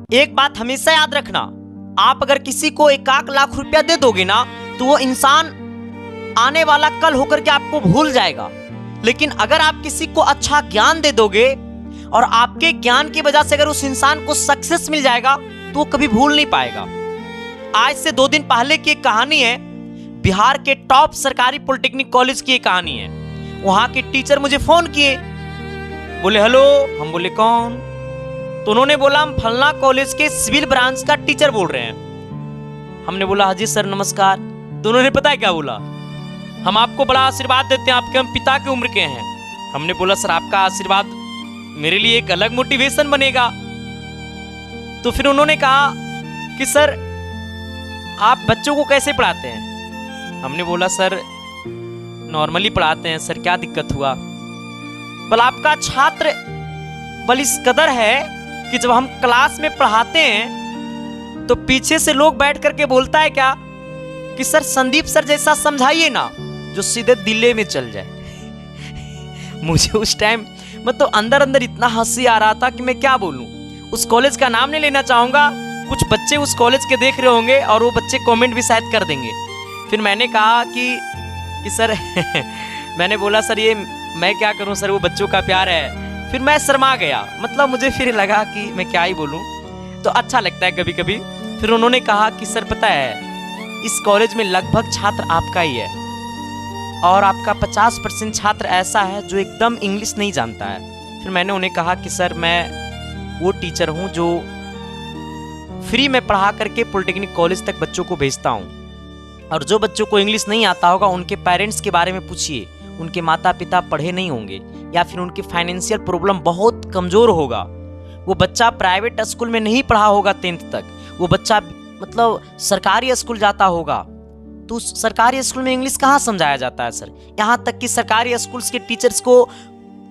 एक बात हमेशा याद रखना, आप अगर किसी को 1 लाख रुपया दे दोगे ना तो वो इंसान आने वाला कल होकर के आपको भूल जाएगा। लेकिन अगर आप किसी को अच्छा ज्ञान दे दोगे और आपके ज्ञान की वजह से अगर उस इंसान को सक्सेस मिल जाएगा तो वो कभी भूल नहीं पाएगा। आज से 2 दिन पहले की एक कहानी है, बिहार के टॉप सरकारी पॉलिटेक्निक कॉलेज की एक कहानी है। वहां के टीचर मुझे फोन किए, बोले हेलो। हम बोले कौन? तो उन्होंने बोला हम फलना कॉलेज के सिविल ब्रांच का टीचर बोल रहे हैं। हमने बोला हाजी सर नमस्कार। तो उन्होंने पता है क्या बोला, हम आपको बड़ा आशीर्वाद देते हैं, आपके हम पिता की उम्र के हैं। हमने बोला सर आपका आशीर्वाद मेरे लिए एक अलग मोटिवेशन बनेगा। तो फिर उन्होंने कहा कि सर आप बच्चों को कैसे पढ़ाते हैं? हमने बोला सर नॉर्मली पढ़ाते हैं सर, क्या दिक्कत हुआ? बोला आपका छात्र बल इस कदर है कि जब हम क्लास में पढ़ाते हैं तो पीछे से लोग बैठ करके बोलता है क्या कि सर संदीप सर जैसा समझाइए ना जो सीधे दिल्ली में चल जाए। मुझे उस टाइम मतलब अंदर अंदर इतना हंसी आ रहा था कि मैं क्या बोलूं। उस कॉलेज का नाम नहीं लेना चाहूंगा, कुछ बच्चे उस कॉलेज के देख रहे होंगे और वो बच्चे कमेंट भी शायद कर देंगे। फिर मैंने कहा कि सर मैंने बोला सर ये मैं क्या करूं सर, वो बच्चों का प्यार है। फिर मैं शर्मा गया, मतलब मुझे फिर लगा कि मैं क्या ही बोलूं। तो अच्छा लगता है कभी कभी। फिर उन्होंने कहा कि सर पता है इस कॉलेज में लगभग छात्र आपका ही है और आपका 50% छात्र ऐसा है जो एकदम इंग्लिश नहीं जानता है। फिर मैंने उन्हें कहा कि सर मैं वो टीचर हूँ जो फ्री में पढ़ा करके पॉलिटेक्निक कॉलेज तक बच्चों को भेजता हूँ, और जो बच्चों को इंग्लिश नहीं आता होगा उनके पेरेंट्स के बारे में पूछिए, उनके माता पिता पढ़े नहीं होंगे या फिर उनकी फाइनेंशियल प्रॉब्लम बहुत कमज़ोर होगा। वो बच्चा प्राइवेट स्कूल में नहीं पढ़ा होगा 10th तक, वो बच्चा मतलब सरकारी स्कूल जाता होगा। तो सरकारी स्कूल में इंग्लिश कहाँ समझाया जाता है सर? यहाँ तक कि सरकारी स्कूल्स के टीचर्स को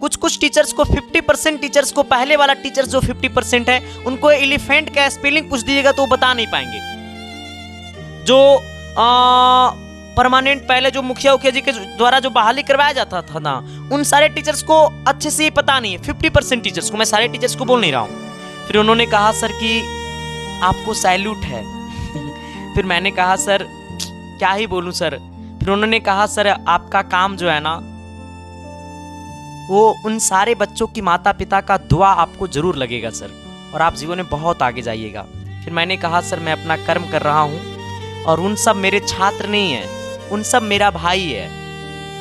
कुछ टीचर्स को 50% टीचर्स को, पहले वाला टीचर्स जो 50% है उनको एलिफेंट का स्पेलिंग पूछ दीजिएगा तो वो बता नहीं पाएंगे। जो परमानेंट पहले जो मुखिया जी के द्वारा जो बहाली करवाया जाता था ना, उन सारे टीचर्स को अच्छे से पता नहीं है, 50% टीचर्स को। मैं सारे टीचर्स को बोल नहीं रहा हूँ। फिर उन्होंने कहा सर कि आपको सैल्यूट है। फिर मैंने कहा सर क्या ही बोलूं सर। फिर उन्होंने कहा सर आपका काम जो है ना वो उन सारे बच्चों की माता पिता का दुआ आपको जरूर लगेगा सर, और आप जीवन में बहुत आगे जाइएगा। फिर मैंने कहा सर मैं अपना कर्म कर रहा हूँ और उन सब मेरे छात्र नहीं हैं, उन सब मेरा भाई है।